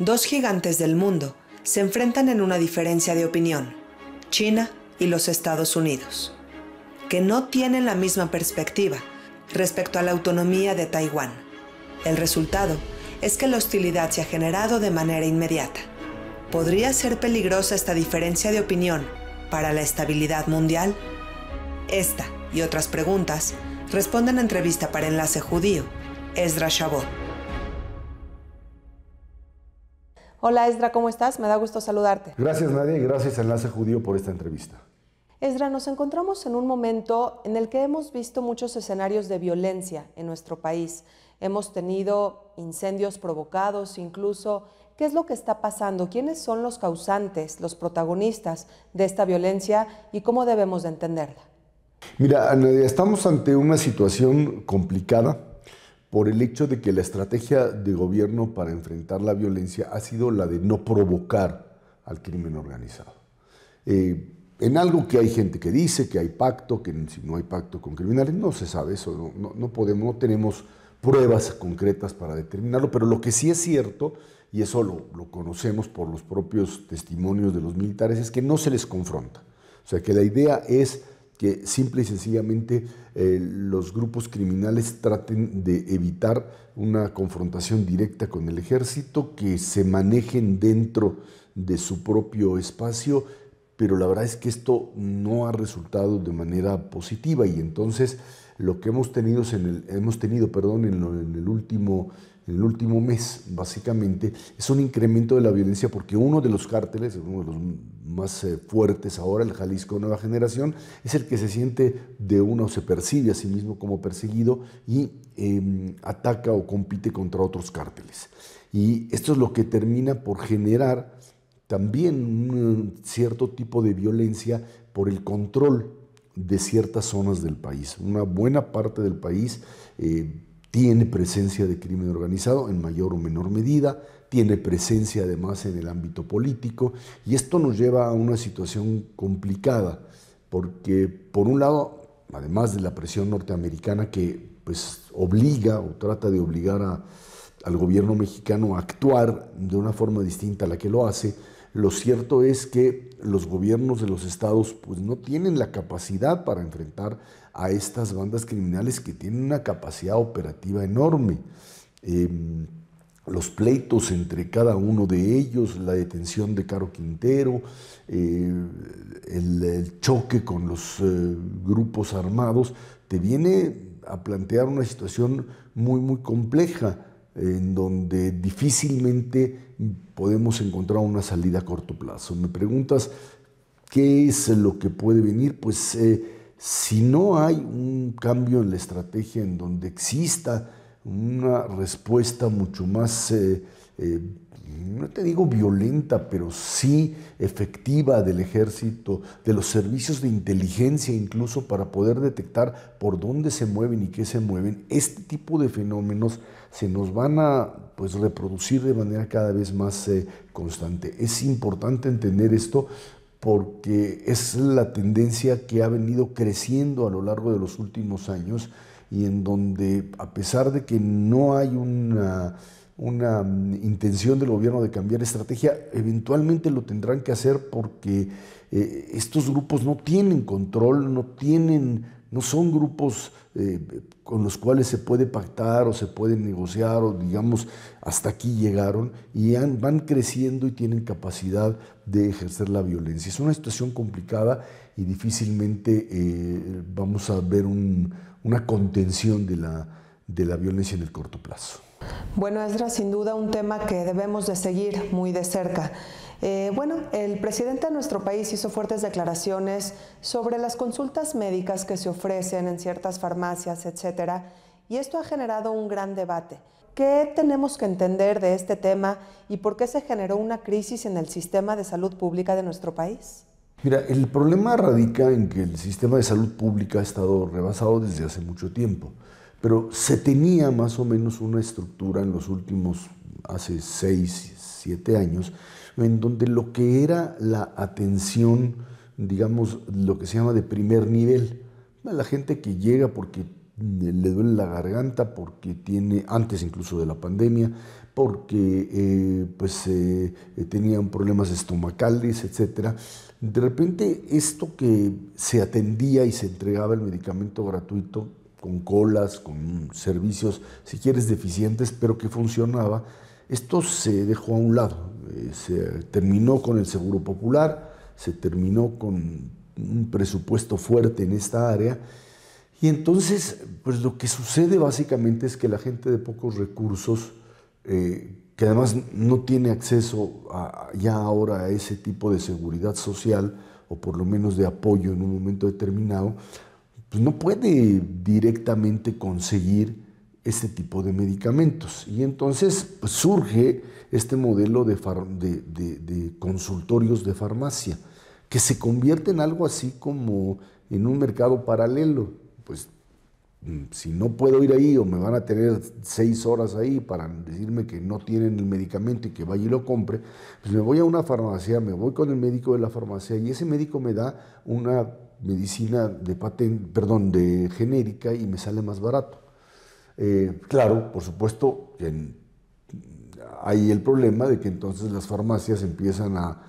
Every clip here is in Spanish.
Dos gigantes del mundo se enfrentan en una diferencia de opinión, China y los Estados Unidos, que no tienen la misma perspectiva respecto a la autonomía de Taiwán. El resultado es que la hostilidad se ha generado de manera inmediata. ¿Podría ser peligrosa esta diferencia de opinión para la estabilidad mundial? Esta y otras preguntas responden en entrevista para Enlace Judío, Esdra Shabot. Hola Esdra, ¿cómo estás? Me da gusto saludarte. Gracias Nadia y gracias a Enlace Judío por esta entrevista. Esdra, nos encontramos en un momento en el que hemos visto muchos escenarios de violencia en nuestro país. Hemos tenido incendios provocados incluso. ¿Qué es lo que está pasando? ¿Quiénes son los causantes, los protagonistas de esta violencia y cómo debemos de entenderla? Mira, Nadia, estamos ante una situación complicada por el hecho de que la estrategia de gobierno para enfrentar la violencia ha sido la de no provocar al crimen organizado. En algo que hay gente que dice que hay pacto, que si no hay pacto con criminales, no se sabe eso, no tenemos pruebas concretas para determinarlo, pero lo que sí es cierto, y eso lo conocemos por los propios testimonios de los militares, es que no se les confronta. O sea, que la idea es que simple y sencillamente los grupos criminales traten de evitar una confrontación directa con el ejército, que se manejen dentro de su propio espacio, pero la verdad es que esto no ha resultado de manera positiva y entonces lo que hemos tenido en el último mes, básicamente, es un incremento de la violencia porque uno de los cárteles, uno de los más fuertes ahora, el Jalisco Nueva Generación, es el que se siente o se percibe a sí mismo como perseguido y ataca o compite contra otros cárteles. Y esto es lo que termina por generar también un cierto tipo de violencia por el control de ciertas zonas del país. Una buena parte del país tiene presencia de crimen organizado en mayor o menor medida, tiene presencia además en el ámbito político y esto nos lleva a una situación complicada porque por un lado, además de la presión norteamericana que pues obliga o trata de obligar al gobierno mexicano a actuar de una forma distinta a la que lo hace, lo cierto es que los gobiernos de los estados pues, no tienen la capacidad para enfrentar a estas bandas criminales que tienen una capacidad operativa enorme. Los pleitos entre cada uno de ellos, la detención de Caro Quintero, el choque con los grupos armados, te viene a plantear una situación muy, muy compleja, en donde difícilmente podemos encontrar una salida a corto plazo. Me preguntas, ¿qué es lo que puede venir? Pues si no hay un cambio en la estrategia en donde exista una respuesta mucho más, no te digo violenta, pero sí efectiva del ejército, de los servicios de inteligencia incluso para poder detectar por dónde se mueven y qué se mueven, este tipo de fenómenos se nos van a pues, reproducir de manera cada vez más constante. Es importante entender esto porque es la tendencia que ha venido creciendo a lo largo de los últimos años y en donde, a pesar de que no hay una intención del gobierno de cambiar estrategia, eventualmente lo tendrán que hacer porque estos grupos no tienen control, no son grupos con los cuales se puede pactar o se puede negociar o digamos hasta aquí llegaron y van creciendo y tienen capacidad de ejercer la violencia. Es una situación complicada y difícilmente vamos a ver una contención de la violencia en el corto plazo. Bueno, Esdra, sin duda un tema que debemos de seguir muy de cerca. El presidente de nuestro país hizo fuertes declaraciones sobre las consultas médicas que se ofrecen en ciertas farmacias, etcétera, y esto ha generado un gran debate. ¿Qué tenemos que entender de este tema y por qué se generó una crisis en el sistema de salud pública de nuestro país? Mira, el problema radica en que el sistema de salud pública ha estado rebasado desde hace mucho tiempo, pero se tenía más o menos una estructura en los últimos, hace 6, 7 años, en donde lo que era la atención, digamos, lo que se llama de primer nivel, la gente que llega porque le duele la garganta porque tiene, antes incluso de la pandemia, porque tenían problemas estomacales, etcétera. De repente esto que se atendía y se entregaba el medicamento gratuito, con colas, con servicios, si quieres, deficientes, pero que funcionaba, esto se dejó a un lado. Se terminó con el Seguro Popular, se terminó con un presupuesto fuerte en esta área, y entonces pues lo que sucede básicamente es que la gente de pocos recursos, que además no tiene acceso ya ahora a ese tipo de seguridad social, o por lo menos de apoyo en un momento determinado, pues no puede directamente conseguir este tipo de medicamentos. Y entonces pues surge este modelo de consultorios de farmacia, que se convierte en algo así como en un mercado paralelo. Pues si no puedo ir ahí, o me van a tener 6 horas ahí para decirme que no tienen el medicamento y que vaya y lo compre, pues me voy a una farmacia, me voy con el médico de la farmacia, y ese médico me da una medicina de genérica, y me sale más barato. Claro, por supuesto, hay el problema de que entonces las farmacias empiezan a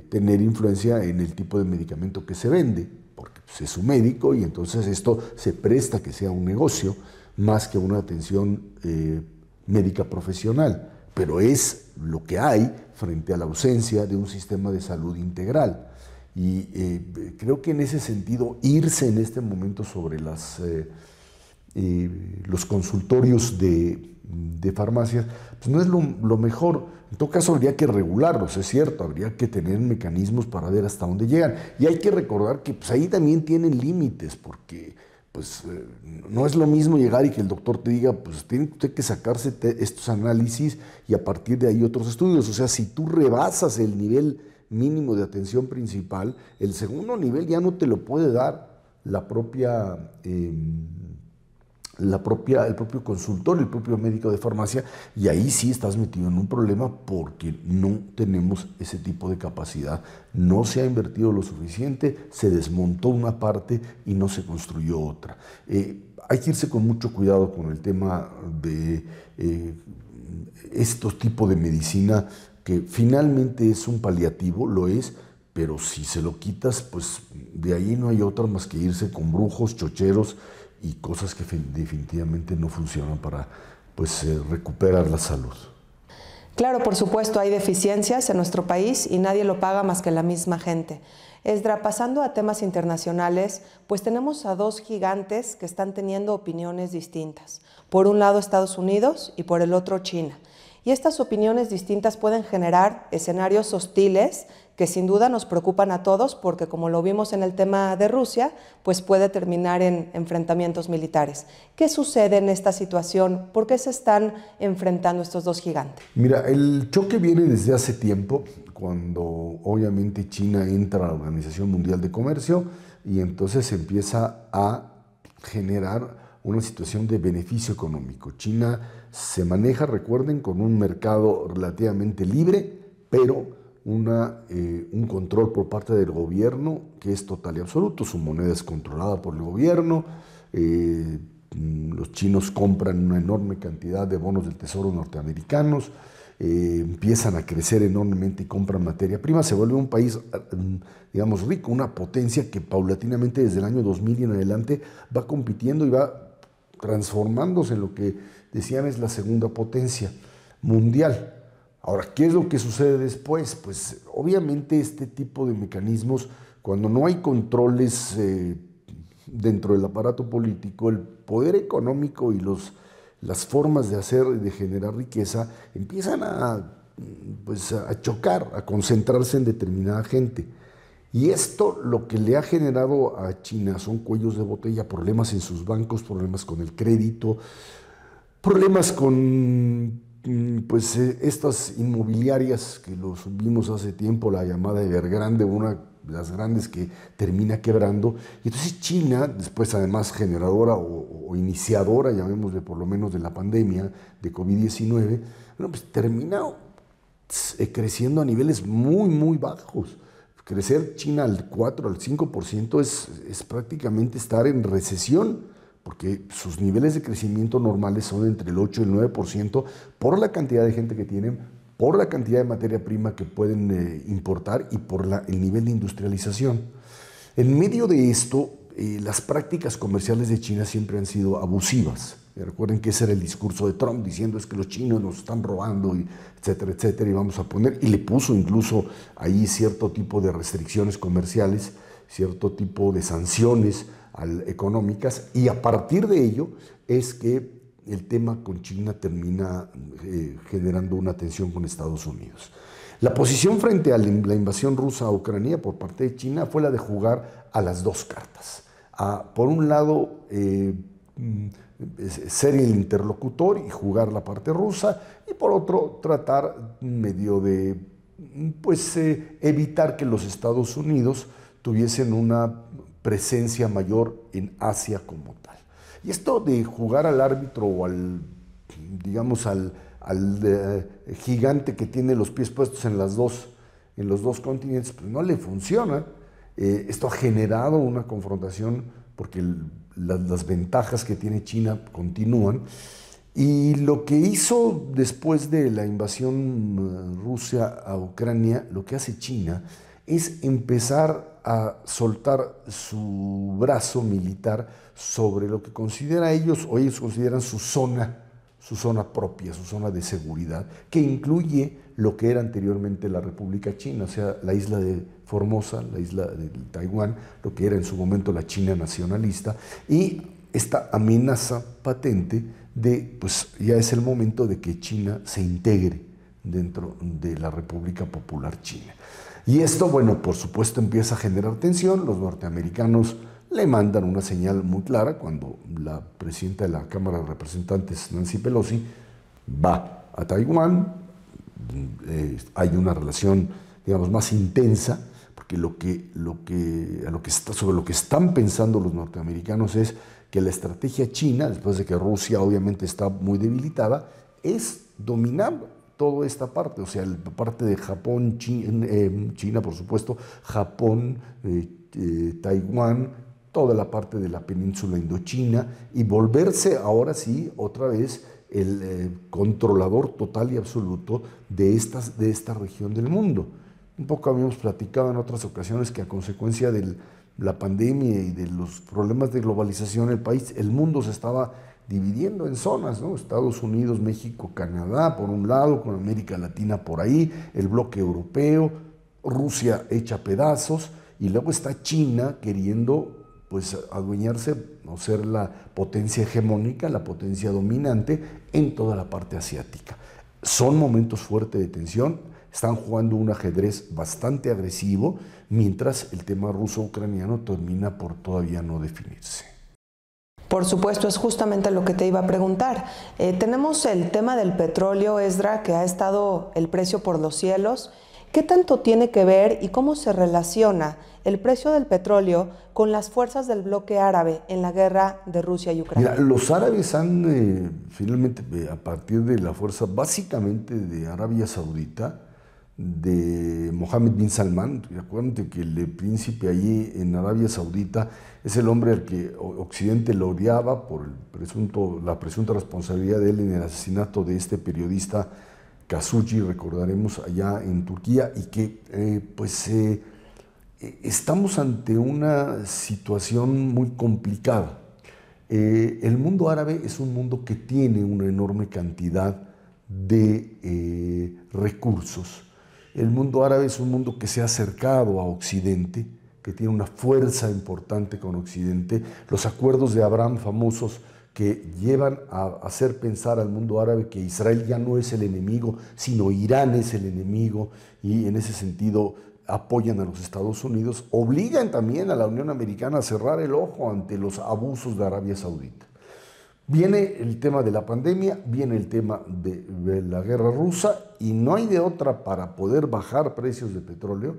tener influencia en el tipo de medicamento que se vende, porque pues, es su médico, y entonces esto se presta a que sea un negocio más que una atención médica profesional, pero es lo que hay frente a la ausencia de un sistema de salud integral. Y creo que en ese sentido, irse en este momento sobre los consultorios de farmacias, pues no es lo mejor. En todo caso, habría que regularlos, es cierto, habría que tener mecanismos para ver hasta dónde llegan. Y hay que recordar que pues, ahí también tienen límites, porque pues, no es lo mismo llegar y que el doctor te diga, pues tiene usted que sacarse estos análisis y a partir de ahí otros estudios. O sea, si tú rebasas el nivel mínimo de atención principal, el segundo nivel ya no te lo puede dar el propio consultor, el propio médico de farmacia, y ahí sí estás metido en un problema porque no tenemos ese tipo de capacidad. No se ha invertido lo suficiente, se desmontó una parte y no se construyó otra. Hay que irse con mucho cuidado con el tema de estos tipos de medicina, que finalmente es un paliativo, lo es, pero si se lo quitas, pues de ahí no hay otra más que irse con brujos, chocheros y cosas que definitivamente no funcionan para recuperar la salud. Claro, por supuesto, hay deficiencias en nuestro país y nadie lo paga más que la misma gente. Esdra, pasando a temas internacionales, pues tenemos a 2 gigantes que están teniendo opiniones distintas. Por un lado Estados Unidos y por el otro China. Y estas opiniones distintas pueden generar escenarios hostiles que sin duda nos preocupan a todos porque, como lo vimos en el tema de Rusia, pues puede terminar en enfrentamientos militares. ¿Qué sucede en esta situación? ¿Por qué se están enfrentando estos 2 gigantes? Mira, el choque viene desde hace tiempo, cuando obviamente China entra a la Organización Mundial de Comercio y entonces empieza a generar una situación de beneficio económico. China se maneja, recuerden, con un mercado relativamente libre, pero un control por parte del gobierno que es total y absoluto. Su moneda es controlada por el gobierno. Los chinos compran una enorme cantidad de bonos del tesoro norteamericanos, empiezan a crecer enormemente y compran materia prima. Se vuelve un país, digamos, rico, una potencia que paulatinamente desde el año 2000 y en adelante va compitiendo y va transformándose en lo que decían es la segunda potencia mundial. Ahora, ¿qué es lo que sucede después? Pues obviamente este tipo de mecanismos, cuando no hay controles dentro del aparato político, el poder económico y las formas de hacer y de generar riqueza empiezan a chocar, a concentrarse en determinada gente. Y esto lo que le ha generado a China son cuellos de botella, problemas en sus bancos, problemas con el crédito, problemas con estas inmobiliarias que los vimos hace tiempo, la llamada Evergrande, una de las grandes que termina quebrando. Y entonces China, después además generadora o iniciadora, llamémosle por lo menos, de la pandemia de COVID-19, pues termina creciendo a niveles muy, muy bajos. Crecer China al 4, al 5% es prácticamente estar en recesión, porque sus niveles de crecimiento normales son entre el 8 y el 9% por la cantidad de gente que tienen, por la cantidad de materia prima que pueden importar y por el nivel de industrialización. En medio de esto, las prácticas comerciales de China siempre han sido abusivas. Recuerden que ese era el discurso de Trump, diciendo es que los chinos nos están robando, etcétera, etcétera, y vamos a poner, y le puso incluso ahí cierto tipo de restricciones comerciales, cierto tipo de sanciones económicas, y a partir de ello es que el tema con China termina generando una tensión con Estados Unidos. La posición frente a la invasión rusa a Ucrania por parte de China fue la de jugar a las dos cartas. Por un lado, ser el interlocutor y jugar la parte rusa, y por otro, tratar medio de evitar que los Estados Unidos tuviesen una presencia mayor en Asia como tal. Y esto de jugar al árbitro o al gigante que tiene los pies puestos en los dos continentes, pues no le funciona. Esto ha generado una confrontación porque las ventajas que tiene China continúan. Y lo que hizo después de la invasión Rusia a Ucrania, lo que hace China es empezar a soltar su brazo militar sobre lo que considera ellos consideran su zona propia, su zona de seguridad, que incluye lo que era anteriormente la República China, o sea, la isla de Formosa, la isla de Taiwán, lo que era en su momento la China nacionalista, y esta amenaza patente de, pues ya es el momento de que China se integre dentro de la República Popular China. Y esto, bueno, por supuesto empieza a generar tensión. Los norteamericanos le mandan una señal muy clara cuando la presidenta de la Cámara de Representantes, Nancy Pelosi, va a Taiwán. Hay una relación, digamos, más intensa, porque sobre lo que están pensando los norteamericanos es que la estrategia china, después de que Rusia obviamente está muy debilitada, es dominar toda esta parte, o sea, la parte de Japón, China, por supuesto, Japón, Taiwán, toda la parte de la península indochina, y volverse ahora sí, otra vez, el controlador total y absoluto de esta región del mundo. Un poco habíamos platicado en otras ocasiones que a consecuencia de la pandemia y de los problemas de globalización, el mundo se estaba dividiendo en zonas, ¿no? Estados Unidos, México, Canadá, por un lado, con América Latina por ahí, el bloque europeo, Rusia hecha pedazos, y luego está China queriendo pues adueñarse o ser la potencia hegemónica, la potencia dominante en toda la parte asiática. Son momentos fuertes de tensión, están jugando un ajedrez bastante agresivo, mientras el tema ruso-ucraniano termina por todavía no definirse. Por supuesto, es justamente lo que te iba a preguntar. Tenemos el tema del petróleo, Esdra, que ha estado el precio por los cielos. ¿Qué tanto tiene que ver y cómo se relaciona el precio del petróleo con las fuerzas del bloque árabe en la guerra de Rusia y Ucrania? Mira, los árabes han finalmente, a partir de la fuerza básicamente de Arabia Saudita, de Mohammed bin Salman, acuérdate que el príncipe allí en Arabia Saudita es el hombre al que Occidente lo odiaba por la presunta responsabilidad de él en el asesinato de este periodista Khashoggi, recordaremos, allá en Turquía, y que estamos ante una situación muy complicada. El mundo árabe es un mundo que tiene una enorme cantidad de recursos. El mundo árabe es un mundo que se ha acercado a Occidente, que tiene una fuerza importante con Occidente. Los acuerdos de Abraham famosos que llevan a hacer pensar al mundo árabe que Israel ya no es el enemigo, sino Irán es el enemigo, y en ese sentido apoyan a los Estados Unidos, obligan también a la Unión Americana a cerrar el ojo ante los abusos de Arabia Saudita. Viene el tema de la pandemia, viene el tema de la guerra rusa, y no hay de otra para poder bajar precios de petróleo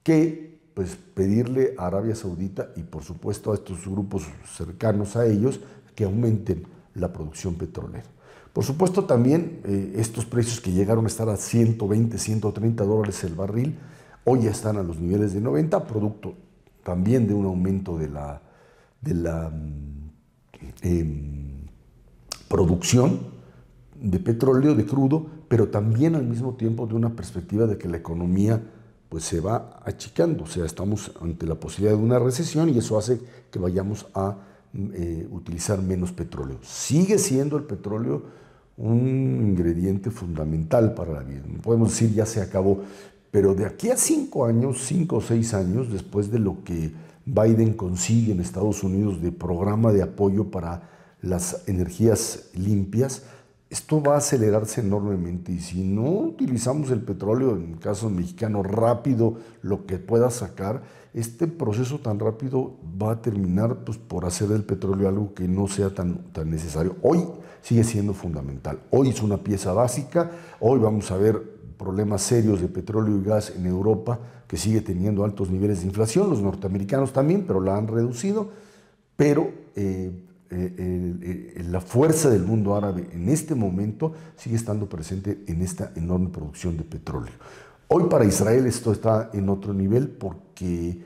que pues pedirle a Arabia Saudita y por supuesto a estos grupos cercanos a ellos que aumenten la producción petrolera. Por supuesto también estos precios que llegaron a estar a 120, 130 dólares el barril, hoy ya están a los niveles de 90, producto también de un aumento de la producción de petróleo, de crudo, pero también al mismo tiempo de una perspectiva de que la economía pues se va achicando, o sea, estamos ante la posibilidad de una recesión y eso hace que vayamos a utilizar menos petróleo. Sigue siendo el petróleo un ingrediente fundamental para la vida. No podemos decir ya se acabó, pero de aquí a 5 años, 5 o 6 años, después de lo que Biden consigue en Estados Unidos de programa de apoyo para las energías limpias, esto va a acelerarse enormemente y si no utilizamos el petróleo, en el caso mexicano, rápido, lo que pueda sacar, este proceso tan rápido va a terminar pues, por hacer del petróleo algo que no sea tan necesario. Hoy sigue siendo fundamental, hoy es una pieza básica, hoy vamos a ver problemas serios de petróleo y gas en Europa, que sigue teniendo altos niveles de inflación, los norteamericanos también, pero la han reducido, pero la fuerza del mundo árabe en este momento sigue estando presente en esta enorme producción de petróleo. Hoy para Israel esto está en otro nivel porque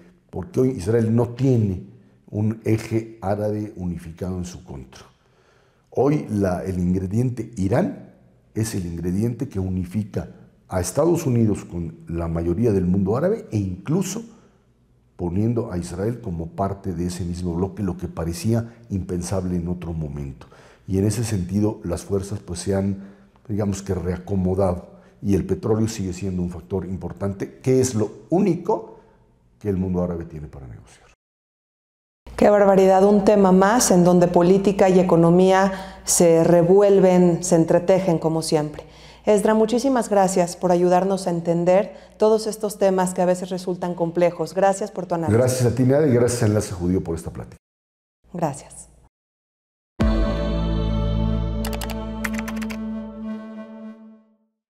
hoy Israel no tiene un eje árabe unificado en su contra. Hoy el ingrediente Irán es el ingrediente que unifica a Estados Unidos con la mayoría del mundo árabe e incluso poniendo a Israel como parte de ese mismo bloque, lo que parecía impensable en otro momento. Y en ese sentido las fuerzas pues se han, digamos que reacomodado y el petróleo sigue siendo un factor importante, que es lo único que el mundo árabe tiene para negociar. Qué barbaridad, un tema más en donde política y economía se revuelven, se entretejen como siempre. Esdra, muchísimas gracias por ayudarnos a entender todos estos temas que a veces resultan complejos. Gracias por tu análisis. Gracias a ti, Nada, y gracias a Enlace Judío por esta plática. Gracias.